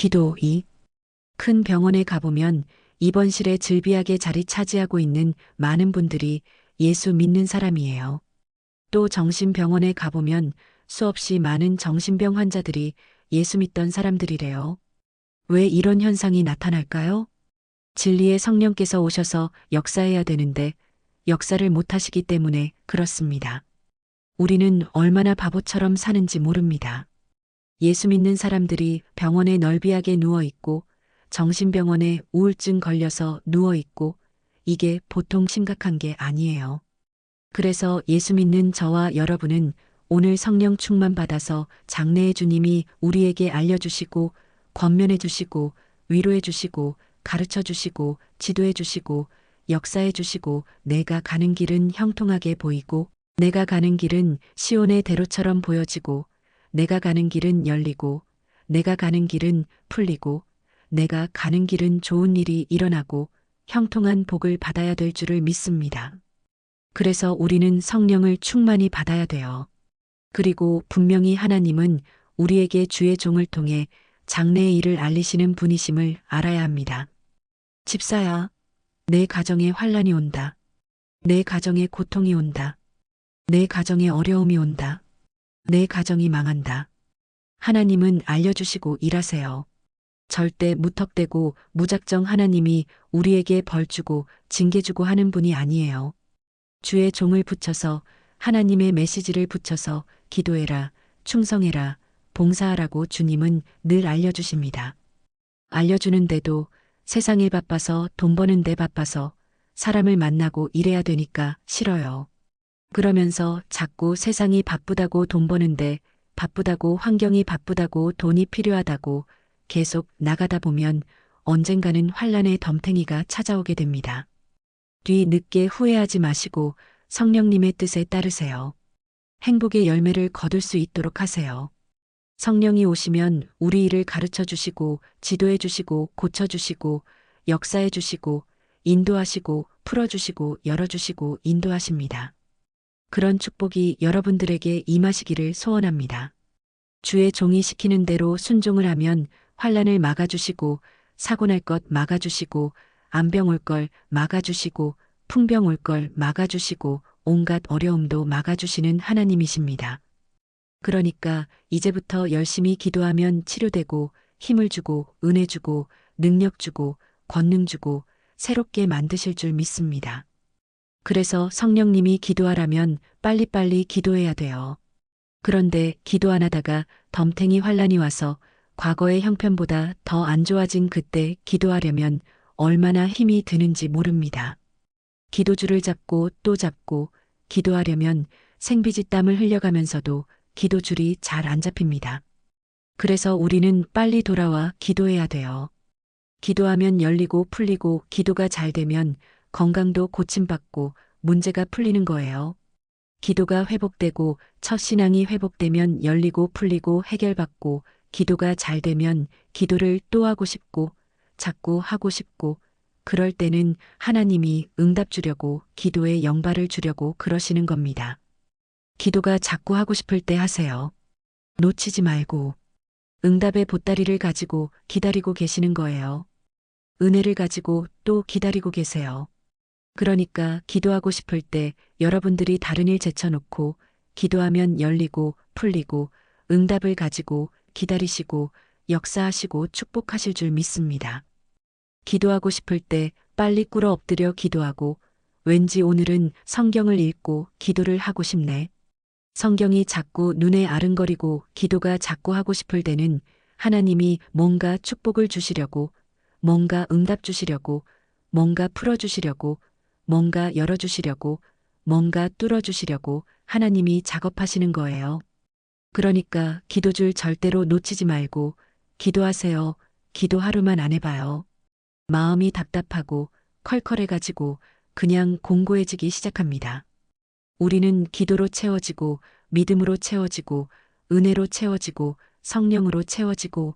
기도 2. 큰 병원에 가보면 입원실에 질비하게 자리 차지하고 있는 많은 분들이 예수 믿는 사람이에요. 또 정신병원에 가보면 수없이 많은 정신병 환자들이 예수 믿던 사람들이래요. 왜 이런 현상이 나타날까요? 진리의 성령께서 오셔서 역사해야 되는데 역사를 못하시기 때문에 그렇습니다. 우리는 얼마나 바보처럼 사는지 모릅니다. 예수 믿는 사람들이 병원에 널비하게 누워있고 정신병원에 우울증 걸려서 누워있고 이게 보통 심각한 게 아니에요. 그래서 예수 믿는 저와 여러분은 오늘 성령 충만 받아서 장래의 주님이 우리에게 알려주시고 권면해 주시고 위로해 주시고 가르쳐 주시고 지도해 주시고 역사해 주시고 내가 가는 길은 형통하게 보이고 내가 가는 길은 시온의 대로처럼 보여지고 내가 가는 길은 열리고 내가 가는 길은 풀리고 내가 가는 길은 좋은 일이 일어나고 형통한 복을 받아야 될 줄을 믿습니다. 그래서 우리는 성령을 충만히 받아야 돼요. 그리고 분명히 하나님은 우리에게 주의 종을 통해 장래의 일을 알리시는 분이심을 알아야 합니다. 집사야, 내 가정에 환란이 온다. 내 가정에 고통이 온다. 내 가정에 어려움이 온다. 내 가정이 망한다. 하나님은 알려주시고 일하세요. 절대 무턱대고 무작정 하나님이 우리에게 벌 주고 징계 주고 하는 분이 아니에요. 주의 종을 붙여서 하나님의 메시지를 붙여서 기도해라, 충성해라, 봉사하라고 주님은 늘 알려주십니다. 알려주는데도 세상에 바빠서 돈 버는데 바빠서 사람을 만나고 일해야 되니까 싫어요. 그러면서 자꾸 세상이 바쁘다고 돈 버는데 바쁘다고 환경이 바쁘다고 돈이 필요하다고 계속 나가다 보면 언젠가는 환란의 덤탱이가 찾아오게 됩니다. 뒤늦게 후회하지 마시고 성령님의 뜻에 따르세요. 행복의 열매를 거둘 수 있도록 하세요. 성령이 오시면 우리 일을 가르쳐 주시고 지도해 주시고 고쳐 주시고 역사해 주시고 인도하시고 풀어 주시고 열어 주시고 인도하십니다. 그런 축복이 여러분들에게 임하시기를 소원합니다. 주의 종이 시키는 대로 순종을 하면 환란을 막아주시고 사고 날 것 막아주시고 암병 올 걸 막아주시고 풍병 올 걸 막아주시고 온갖 어려움도 막아주시는 하나님이십니다. 그러니까 이제부터 열심히 기도하면 치료되고 힘을 주고 은혜 주고 능력 주고 권능 주고 새롭게 만드실 줄 믿습니다. 그래서 성령님이 기도하라면 빨리빨리 기도해야 돼요. 그런데 기도 안 하다가 덤탱이 환란이 와서 과거의 형편보다 더 안 좋아진 그때 기도하려면 얼마나 힘이 드는지 모릅니다. 기도줄을 잡고 또 잡고 기도하려면 생비지 땀을 흘려가면서도 기도줄이 잘 안 잡힙니다. 그래서 우리는 빨리 돌아와 기도해야 돼요. 기도하면 열리고 풀리고 기도가 잘 되면 건강도 고침받고 문제가 풀리는 거예요. 기도가 회복되고 첫 신앙이 회복되면 열리고 풀리고 해결받고 기도가 잘 되면 기도를 또 하고 싶고 자꾸 하고 싶고 그럴 때는 하나님이 응답 주려고 기도에 영발을 주려고 그러시는 겁니다. 기도가 자꾸 하고 싶을 때 하세요. 놓치지 말고 응답의 보따리를 가지고 기다리고 계시는 거예요. 은혜를 가지고 또 기다리고 계세요. 그러니까 기도하고 싶을 때 여러분들이 다른 일 제쳐놓고 기도하면 열리고 풀리고 응답을 가지고 기다리시고 역사하시고 축복하실 줄 믿습니다. 기도하고 싶을 때 빨리 꿇어 엎드려 기도하고 왠지 오늘은 성경을 읽고 기도를 하고 싶네. 성경이 자꾸 눈에 아른거리고 기도가 자꾸 하고 싶을 때는 하나님이 뭔가 축복을 주시려고 뭔가 응답 주시려고 뭔가 풀어주시려고 뭔가 열어주시려고 뭔가 뚫어주시려고 하나님이 작업하시는 거예요. 그러니까 기도줄 절대로 놓치지 말고 기도하세요. 기도 하루만 안 해봐요. 마음이 답답하고 컬컬해가지고 그냥 공고해지기 시작합니다. 우리는 기도로 채워지고 믿음으로 채워지고 은혜로 채워지고 성령으로 채워지고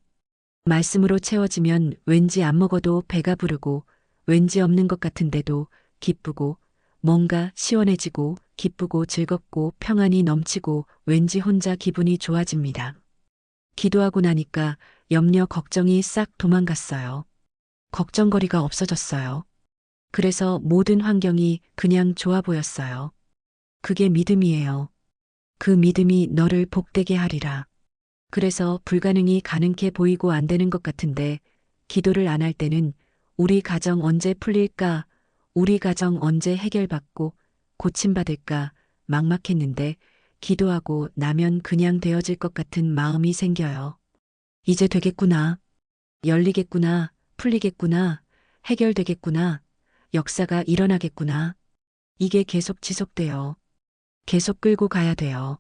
말씀으로 채워지면 왠지 안 먹어도 배가 부르고 왠지 없는 것 같은데도 기쁘고 뭔가 시원해지고 기쁘고 즐겁고 평안이 넘치고 왠지 혼자 기분이 좋아집니다. 기도하고 나니까 염려, 걱정이 싹 도망갔어요. 걱정거리가 없어졌어요. 그래서 모든 환경이 그냥 좋아 보였어요. 그게 믿음이에요. 그 믿음이 너를 복되게 하리라. 그래서 불가능이 가능해 보이고 안 되는 것 같은데 기도를 안 할 때는 우리 가정 언제 풀릴까? 우리 가정 언제 해결받고 고침받을까? 막막했는데 기도하고 나면 그냥 되어질 것 같은 마음이 생겨요. 이제 되겠구나. 열리겠구나. 풀리겠구나. 해결되겠구나. 역사가 일어나겠구나. 이게 계속 지속돼요. 계속 끌고 가야 돼요.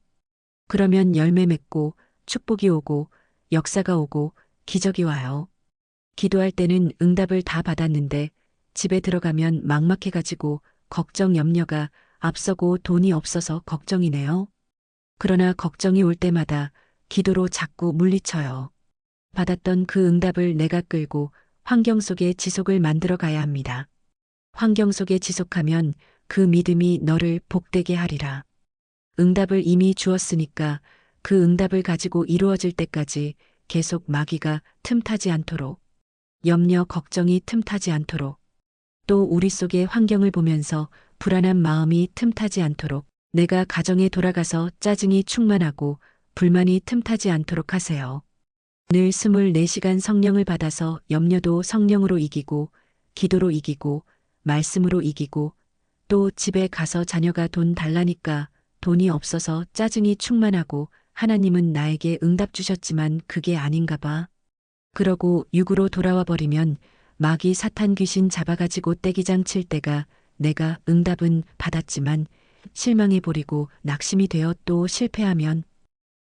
그러면 열매 맺고 축복이 오고 역사가 오고 기적이 와요. 기도할 때는 응답을 다 받았는데 집에 들어가면 막막해가지고 걱정 염려가 앞서고 돈이 없어서 걱정이네요. 그러나 걱정이 올 때마다 기도로 자꾸 물리쳐요. 받았던 그 응답을 내가 끌고 환경 속에 지속을 만들어 가야 합니다. 환경 속에 지속하면 그 믿음이 너를 복되게 하리라. 응답을 이미 주었으니까 그 응답을 가지고 이루어질 때까지 계속 마귀가 틈타지 않도록, 염려, 걱정이 틈타지 않도록, 또 우리 속의 환경을 보면서 불안한 마음이 틈타지 않도록 내가 가정에 돌아가서 짜증이 충만하고 불만이 틈타지 않도록 하세요. 늘 24시간 성령을 받아서 염려도 성령으로 이기고 기도로 이기고 말씀으로 이기고 또 집에 가서 자녀가 돈 달라니까 돈이 없어서 짜증이 충만하고 하나님은 나에게 응답 주셨지만 그게 아닌가 봐. 그러고 육으로 돌아와 버리면 마귀 사탄 귀신 잡아가지고 떼기장 칠 때가 내가 응답은 받았지만 실망해 버리고 낙심이 되어 또 실패하면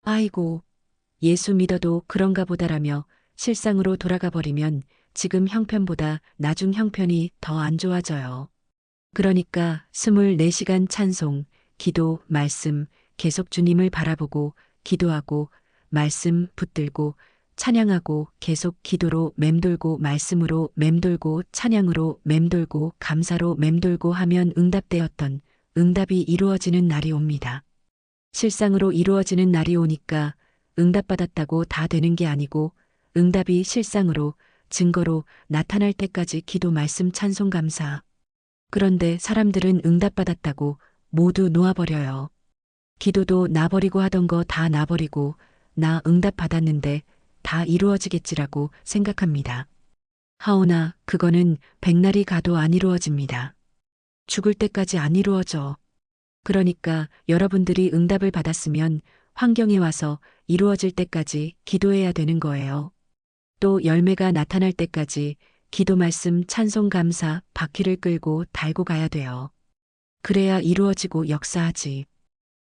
아이고 예수 믿어도 그런가 보다라며 실상으로 돌아가 버리면 지금 형편보다 나중 형편이 더 안 좋아져요. 그러니까 24시간 찬송, 기도, 말씀 계속 주님을 바라보고 기도하고 말씀 붙들고 찬양하고 계속 기도로 맴돌고 말씀으로 맴돌고 찬양으로 맴돌고 감사로 맴돌고 하면 응답되었던 응답이 이루어지는 날이 옵니다. 실상으로 이루어지는 날이 오니까 응답받았다고 다 되는 게 아니고 응답이 실상으로 증거로 나타날 때까지 기도 말씀 찬송 감사. 그런데 사람들은 응답받았다고 모두 놓아버려요. 기도도 나버리고 하던 거 다 나버리고 나 응답받았는데 다 이루어지겠지라고 생각합니다. 하오나 그거는 백날이 가도 안 이루어집니다. 죽을 때까지 안 이루어져. 그러니까 여러분들이 응답을 받았으면 환경에 와서 이루어질 때까지 기도해야 되는 거예요. 또 열매가 나타날 때까지 기도 말씀 찬송 감사 바퀴를 끌고 달고 가야 돼요. 그래야 이루어지고 역사하지.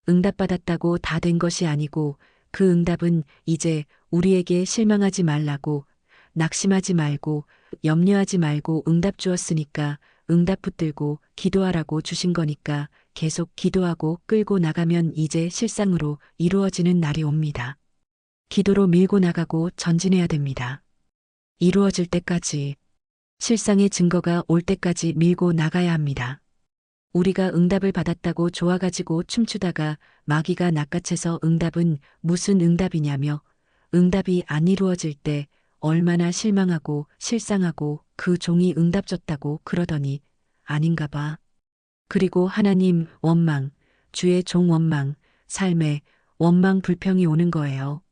응답받았다고 다 된 것이 아니고 그 응답은 이제 우리에게 실망하지 말라고 낙심하지 말고 염려하지 말고 응답 주었으니까 응답 붙들고 기도하라고 주신 거니까 계속 기도하고 끌고 나가면 이제 실상으로 이루어지는 날이 옵니다. 기도로 밀고 나가고 전진해야 됩니다. 이루어질 때까지 실상의 증거가 올 때까지 밀고 나가야 합니다. 우리가 응답을 받았다고 좋아가지고 춤추다가 마귀가 낚아채서 응답은 무슨 응답이냐며 응답이 안 이루어질 때 얼마나 실망하고 실상하고 그 종이 응답 줬다고 그러더니 아닌가 봐. 그리고 하나님 원망, 주의 종 원망, 삶에 원망 불평이 오는 거예요.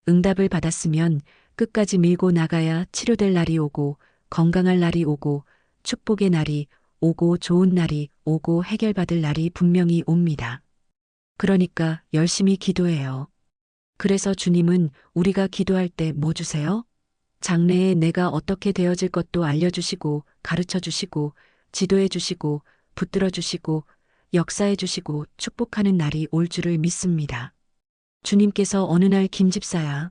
응답을 받았으면 끝까지 밀고 나가야 치료될 날이 오고 건강할 날이 오고 축복의 날이 오고 좋은 날이 오고 해결받을 날이 분명히 옵니다. 그러니까 열심히 기도해요. 그래서 주님은 우리가 기도할 때 뭐 주세요? 장래에 내가 어떻게 되어질 것도 알려주시고 가르쳐 주시고 지도해 주시고 붙들어 주시고 역사해 주시고 축복하는 날이 올 줄을 믿습니다. 주님께서 어느 날 김집사야,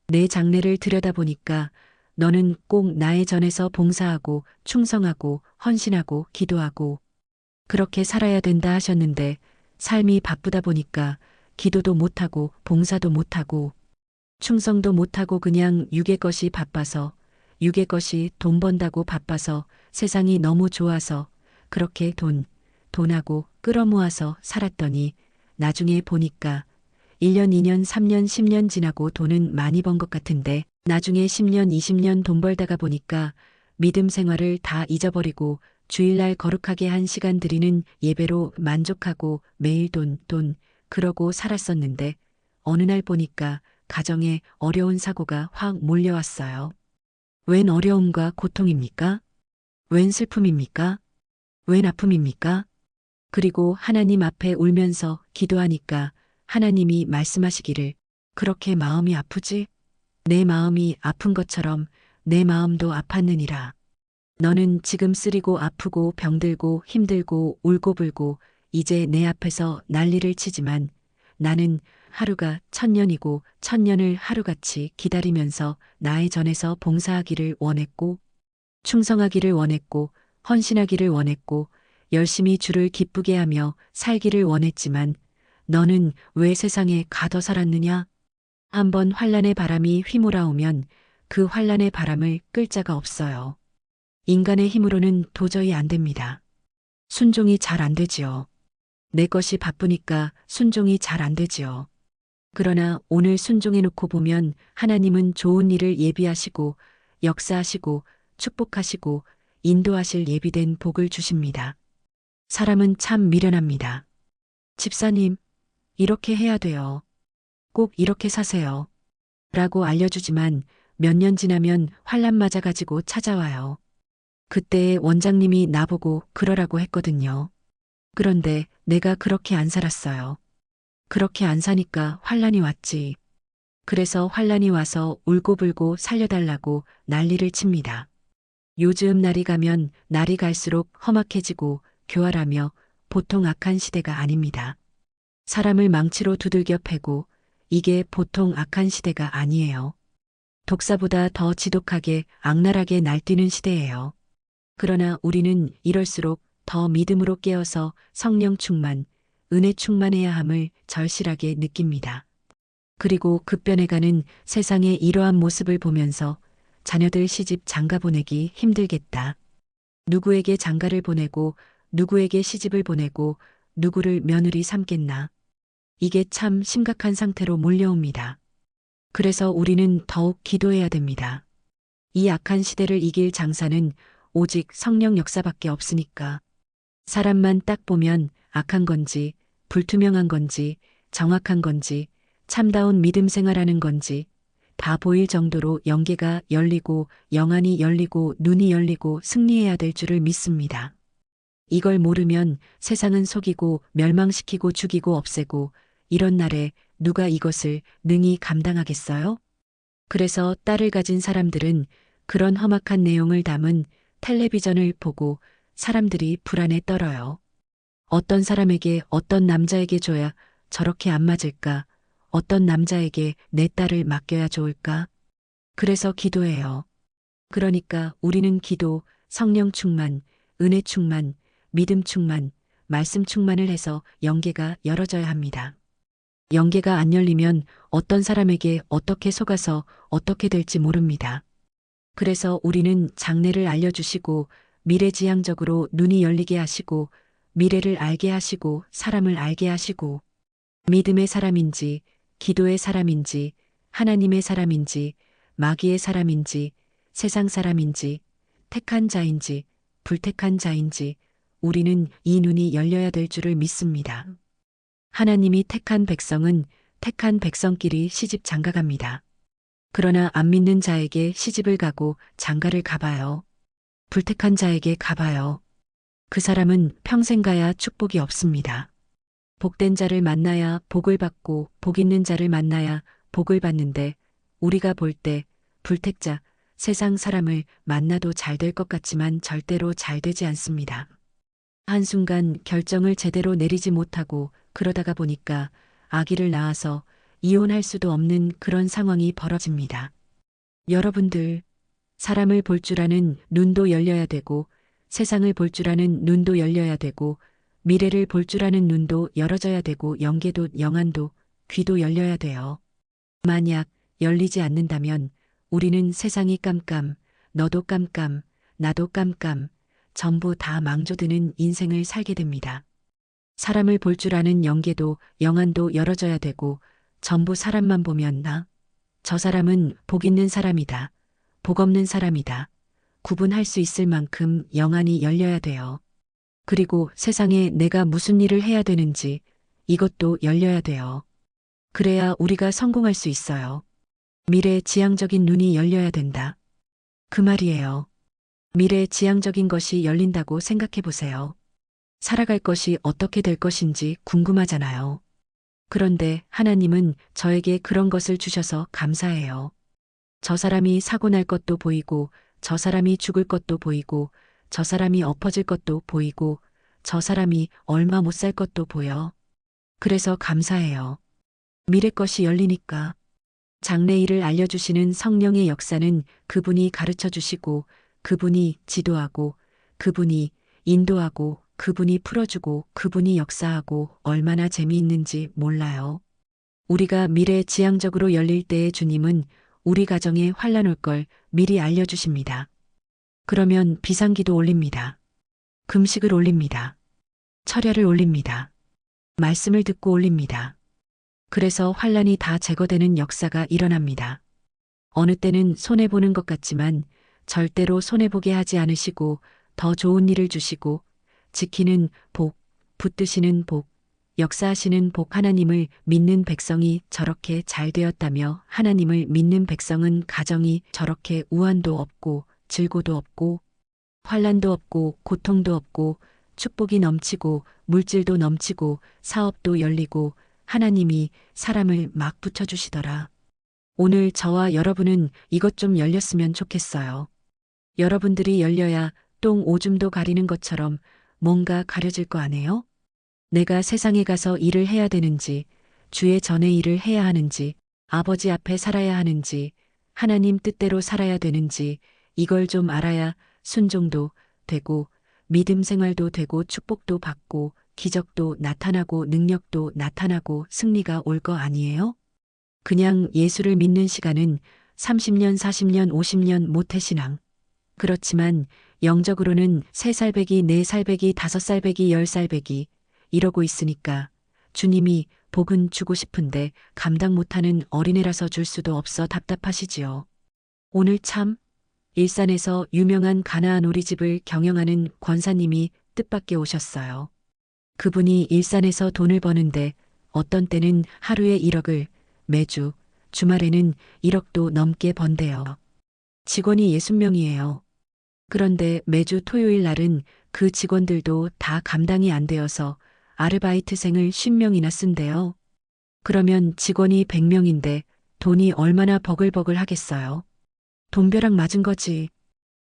내 장래를 들여다보니까 너는 꼭 나의 전에서 봉사하고 충성하고 헌신하고 기도하고 그렇게 살아야 된다 하셨는데 삶이 바쁘다 보니까 기도도 못하고 봉사도 못하고 충성도 못하고 그냥 육의 것이 바빠서 육의 것이 돈 번다고 바빠서 세상이 너무 좋아서 그렇게 돈하고 끌어모아서 살았더니 나중에 보니까 1년, 2년, 3년, 10년 지나고 돈은 많이 번 것 같은데 나중에 10년, 20년 돈 벌다가 보니까 믿음 생활을 다 잊어버리고 주일날 거룩하게 한 시간 드리는 예배로 만족하고 매일 돈, 그러고 살았었는데 어느 날 보니까 가정에 어려운 사고가 확 몰려왔어요. 웬 어려움과 고통입니까? 웬 슬픔입니까? 웬 아픔입니까? 그리고 하나님 앞에 울면서 기도하니까 하나님이 말씀하시기를 그렇게 마음이 아프지? 내 마음이 아픈 것처럼 내 마음도 아팠느니라. 너는 지금 쓰리고 아프고 병들고 힘들고 울고불고 이제 내 앞에서 난리를 치지만 나는 하루가 천년이고 천년을 하루같이 기다리면서 나의 전에서 봉사하기를 원했고 충성하기를 원했고 헌신하기를 원했고 열심히 주를 기쁘게 하며 살기를 원했지만 너는 왜 세상에 가둬 살았느냐? 한번 환란의 바람이 휘몰아오면 그 환란의 바람을 끌 자가 없어요. 인간의 힘으로는 도저히 안 됩니다. 순종이 잘 안 되지요. 내 것이 바쁘니까 순종이 잘 안 되지요. 그러나 오늘 순종해 놓고 보면 하나님은 좋은 일을 예비하시고 역사하시고 축복하시고 인도하실 예비된 복을 주십니다. 사람은 참 미련합니다. 집사님, 이렇게 해야 돼요. 꼭 이렇게 사세요. 라고 알려주지만 몇 년 지나면 환란 맞아가지고 찾아와요. 그때 원장님이 나보고 그러라고 했거든요. 그런데 내가 그렇게 안 살았어요. 그렇게 안 사니까 환란이 왔지. 그래서 환란이 와서 울고불고 살려달라고 난리를 칩니다. 요즘 날이 가면 날이 갈수록 험악해지고 교활하며 보통 악한 시대가 아닙니다. 사람을 망치로 두들겨 패고 이게 보통 악한 시대가 아니에요. 독사보다 더 지독하게 악랄하게 날뛰는 시대예요. 그러나 우리는 이럴수록 더 믿음으로 깨어서 성령 충만, 은혜 충만해야 함을 절실하게 느낍니다. 그리고 급변해가는 세상의 이러한 모습을 보면서 자녀들 시집 장가 보내기 힘들겠다. 누구에게 장가를 보내고 누구에게 시집을 보내고 누구를 며느리 삼겠나. 이게 참 심각한 상태로 몰려옵니다. 그래서 우리는 더욱 기도해야 됩니다. 이 악한 시대를 이길 장사는 오직 성령 역사밖에 없으니까. 사람만 딱 보면 악한 건지, 불투명한 건지, 정확한 건지, 참다운 믿음 생활하는 건지, 다 보일 정도로 영계가 열리고 영안이 열리고 눈이 열리고 승리해야 될 줄을 믿습니다. 이걸 모르면 세상은 속이고 멸망시키고 죽이고 없애고 이런 날에 누가 이것을 능히 감당하겠어요? 그래서 딸을 가진 사람들은 그런 험악한 내용을 담은 텔레비전을 보고 사람들이 불안에 떨어요. 어떤 사람에게 어떤 남자에게 줘야 저렇게 안 맞을까? 어떤 남자에게 내 딸을 맡겨야 좋을까? 그래서 기도해요. 그러니까 우리는 기도, 성령 충만, 은혜 충만, 믿음 충만, 말씀 충만을 해서 영계가 열어져야 합니다. 영계가 안 열리면 어떤 사람에게 어떻게 속아서 어떻게 될지 모릅니다. 그래서 우리는 장래를 알려주시고 미래지향적으로 눈이 열리게 하시고 미래를 알게 하시고 사람을 알게 하시고 믿음의 사람인지 기도의 사람인지 하나님의 사람인지 마귀의 사람인지 세상 사람인지 택한 자인지 불택한 자인지 우리는 이 눈이 열려야 될 줄을 믿습니다. 하나님이 택한 백성은 택한 백성끼리 시집 장가갑니다. 그러나 안 믿는 자에게 시집을 가고 장가를 가봐요. 불택한 자에게 가봐요. 그 사람은 평생 가야 축복이 없습니다. 복된 자를 만나야 복을 받고 복 있는 자를 만나야 복을 받는데 우리가 볼 때 불택자, 세상 사람을 만나도 잘 될 것 같지만 절대로 잘 되지 않습니다. 한순간 결정을 제대로 내리지 못하고 그러다가 보니까 아기를 낳아서 이혼할 수도 없는 그런 상황이 벌어집니다. 여러분들, 사람을 볼 줄 아는 눈도 열려야 되고 세상을 볼 줄 아는 눈도 열려야 되고 미래를 볼 줄 아는 눈도 열어져야 되고 영계도 영안도 귀도 열려야 돼요. 만약 열리지 않는다면 우리는 세상이 깜깜, 너도 깜깜, 나도 깜깜, 전부 다 망조드는 인생을 살게 됩니다. 사람을 볼 줄 아는 영계도 영안도 열어져야 되고 전부 사람만 보면 저 사람은 복 있는 사람이다. 복 없는 사람이다. 구분할 수 있을 만큼 영안이 열려야 돼요. 그리고 세상에 내가 무슨 일을 해야 되는지 이것도 열려야 돼요. 그래야 우리가 성공할 수 있어요. 미래 지향적인 눈이 열려야 된다. 그 말이에요. 미래 지향적인 것이 열린다고 생각해 보세요. 살아갈 것이 어떻게 될 것인지 궁금하잖아요. 그런데 하나님은 저에게 그런 것을 주셔서 감사해요. 저 사람이 사고 날 것도 보이고, 저 사람이 죽을 것도 보이고, 저 사람이 엎어질 것도 보이고, 저 사람이 얼마 못 살 것도 보여. 그래서 감사해요. 미래 것이 열리니까. 장래일을 알려주시는 성령의 역사는 그분이 가르쳐 주시고, 그분이 지도하고, 그분이 인도하고, 그분이 풀어주고, 그분이 역사하고 얼마나 재미있는지 몰라요. 우리가 미래 지향적으로 열릴 때의 주님은 우리 가정에 환란 올 걸 미리 알려주십니다. 그러면 비상기도 올립니다. 금식을 올립니다. 철야를 올립니다. 말씀을 듣고 올립니다. 그래서 환란이 다 제거되는 역사가 일어납니다. 어느 때는 손해보는 것 같지만 절대로 손해보게 하지 않으시고 더 좋은 일을 주시고 지키는 복, 붙드시는 복, 역사하시는 복 하나님을 믿는 백성이 저렇게 잘 되었다며 하나님을 믿는 백성은 가정이 저렇게 우환도 없고 질고도 없고 환란도 없고 고통도 없고 축복이 넘치고 물질도 넘치고 사업도 열리고 하나님이 사람을 막 붙여주시더라. 오늘 저와 여러분은 이것 좀 열렸으면 좋겠어요. 여러분들이 열려야 똥 오줌도 가리는 것처럼 뭔가 가려질 거 아니에요? 내가 세상에 가서 일을 해야 되는지, 주의 전에 일을 해야 하는지, 아버지 앞에 살아야 하는지, 하나님 뜻대로 살아야 되는지, 이걸 좀 알아야 순종도 되고, 믿음 생활도 되고, 축복도 받고, 기적도 나타나고, 능력도 나타나고, 승리가 올 거 아니에요? 그냥 예수를 믿는 시간은 30년, 40년, 50년 모태신앙. 그렇지만 영적으로는 3살 배기, 4살 배기, 5살 배기, 10살 배기 이러고 있으니까 주님이 복은 주고 싶은데 감당 못하는 어린애라서 줄 수도 없어 답답하시지요. 오늘 참 일산에서 유명한 가나안 오리집을 경영하는 권사님이 뜻밖의 오셨어요. 그분이 일산에서 돈을 버는데 어떤 때는 하루에 1억을 매주 주말에는 1억도 넘게 번대요. 직원이 60명이에요. 그런데 매주 토요일 날은 그 직원들도 다 감당이 안 되어서 아르바이트생을 50명이나 쓴대요. 그러면 직원이 100명인데 돈이 얼마나 버글버글 하겠어요. 돈벼락 맞은 거지.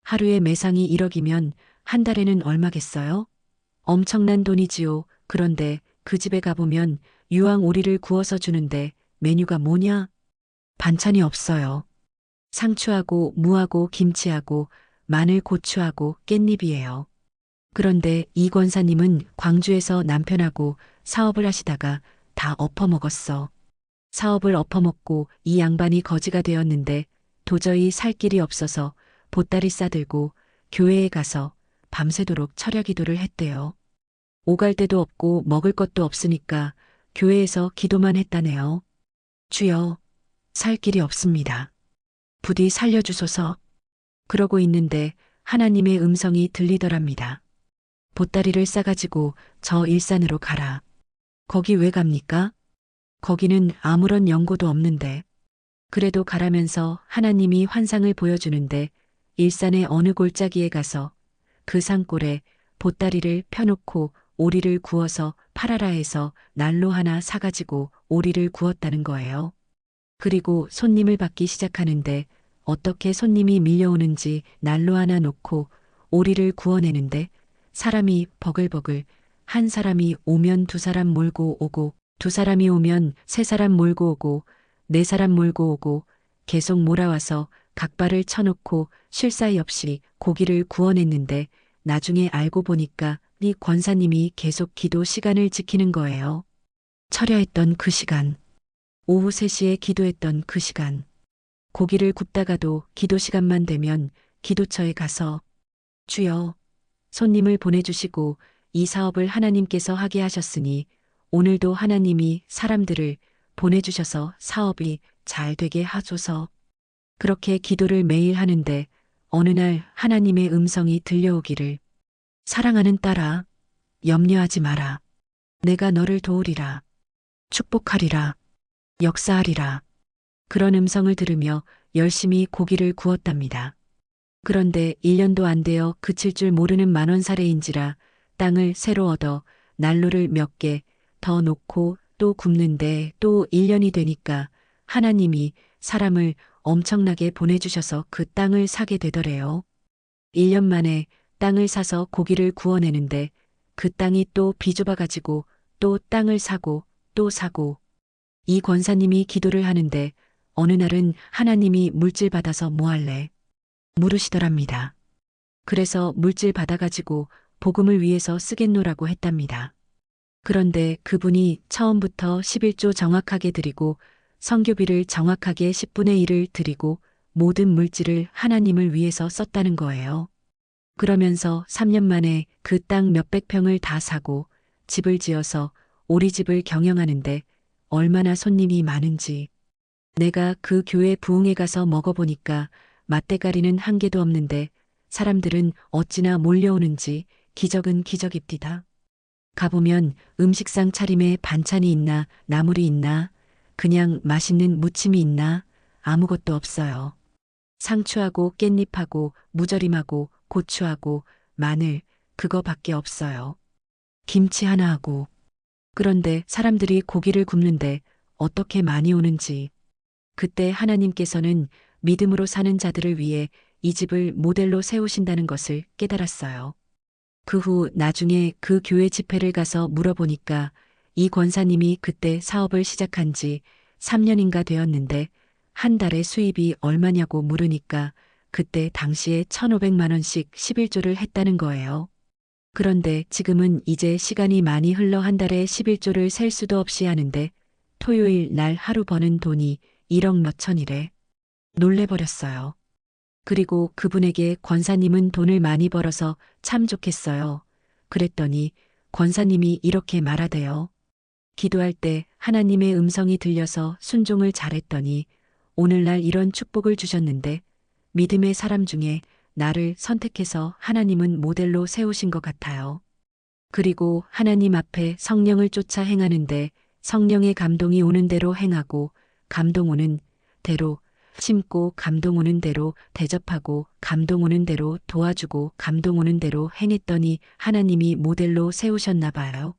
하루에 매상이 1억이면 한 달에는 얼마겠어요? 엄청난 돈이지요. 그런데 그 집에 가보면 유황 오리를 구워서 주는데 메뉴가 뭐냐? 반찬이 없어요. 상추하고 무하고 김치하고 마늘 고추하고 깻잎이에요. 그런데 이 권사님은 광주에서 남편하고 사업을 하시다가 다 엎어먹었어. 사업을 엎어먹고 이 양반이 거지가 되었는데 도저히 살 길이 없어서 보따리 싸들고 교회에 가서 밤새도록 철야 기도를 했대요. 오갈 데도 없고 먹을 것도 없으니까 교회에서 기도만 했다네요. 주여, 살 길이 없습니다. 부디 살려주소서. 그러고 있는데 하나님의 음성이 들리더랍니다. 보따리를 싸가지고 저 일산으로 가라. 거기 왜 갑니까? 거기는 아무런 연고도 없는데. 그래도 가라면서 하나님이 환상을 보여주는데 일산의 어느 골짜기에 가서 그 산골에 보따리를 펴놓고 오리를 구워서 팔아라 해서 난로 하나 사가지고 오리를 구웠다는 거예요. 그리고 손님을 받기 시작하는데 어떻게 손님이 밀려오는지 난로 하나 놓고 오리를 구워내는데 사람이 버글버글 한 사람이 오면 두 사람 몰고 오고 두 사람이 오면 세 사람 몰고 오고 네 사람 몰고 오고 계속 몰아와서 각발을 쳐놓고 쉴 사이 없이 고기를 구워냈는데 나중에 알고 보니까 이 권사님이 계속 기도 시간을 지키는 거예요. 철야했던 그 시간, 오후 3시에 기도했던 그 시간, 고기를 굽다가도 기도 시간만 되면 기도처에 가서 주여, 손님을 보내주시고 이 사업을 하나님께서 하게 하셨으니 오늘도 하나님이 사람들을 보내주셔서 사업이 잘 되게 하소서. 그렇게 기도를 매일 하는데 어느 날 하나님의 음성이 들려오기를 사랑하는 딸아, 염려하지 마라. 내가 너를 도우리라. 축복하리라. 역사하리라. 그런 음성을 들으며 열심히 고기를 구웠답니다. 그런데 1년도 안 되어 그칠 줄 모르는 만원사례인지라 땅을 새로 얻어 난로를 몇 개 더 놓고 또 굽는데 또 1년이 되니까 하나님이 사람을 엄청나게 보내주셔서 그 땅을 사게 되더래요. 1년 만에 땅을 사서 고기를 구워내는데 그 땅이 또 비좁아가지고 또 땅을 사고 또 사고 이 권사님이 기도를 하는데 어느 날은 하나님이 물질 받아서 뭐 할래? 물으시더랍니다. 그래서 물질 받아가지고 복음을 위해서 쓰겠노라고 했답니다. 그런데 그분이 처음부터 11조 정확하게 드리고 선교비를 정확하게 10분의 1을 드리고 모든 물질을 하나님을 위해서 썼다는 거예요. 그러면서 3년 만에 그 땅 몇백 평을 다 사고 집을 지어서 오리집을 경영하는데 얼마나 손님이 많은지. 내가 그 교회 부흥회 가서 먹어보니까 맛대가리는 한 개도 없는데 사람들은 어찌나 몰려오는지 기적은 기적입디다. 가보면 음식상 차림에 반찬이 있나 나물이 있나 그냥 맛있는 무침이 있나 아무것도 없어요. 상추하고 깻잎하고 무절임하고 고추하고 마늘 그거밖에 없어요. 김치 하나 하고. 그런데 사람들이 고기를 굽는데 어떻게 많이 오는지. 그때 하나님께서는 믿음으로 사는 자들을 위해 이 집을 모델로 세우신다는 것을 깨달았어요. 그 후 나중에 그 교회 집회를 가서 물어보니까 이 권사님이 그때 사업을 시작한 지 3년인가 되었는데 한 달에 수입이 얼마냐고 물으니까 그때 당시에 1,500만 원씩 11조를 했다는 거예요. 그런데 지금은 이제 시간이 많이 흘러 한 달에 11조를 셀 수도 없이 하는데 토요일 날 하루 버는 돈이 1억 몇천이래. 놀래버렸어요. 그리고 그분에게 권사님은 돈을 많이 벌어서 참 좋겠어요. 그랬더니 권사님이 이렇게 말하대요. 기도할 때 하나님의 음성이 들려서 순종을 잘했더니 오늘날 이런 축복을 주셨는데 믿음의 사람 중에 나를 선택해서 하나님은 모델로 세우신 것 같아요. 그리고 하나님 앞에 성령을 쫓아 행하는데 성령의 감동이 오는 대로 행하고 감동 오는 대로 심고 감동 오는 대로 대접하고 감동 오는 대로 도와주고 감동 오는 대로 행했더니 하나님이 모델로 세우셨나 봐요.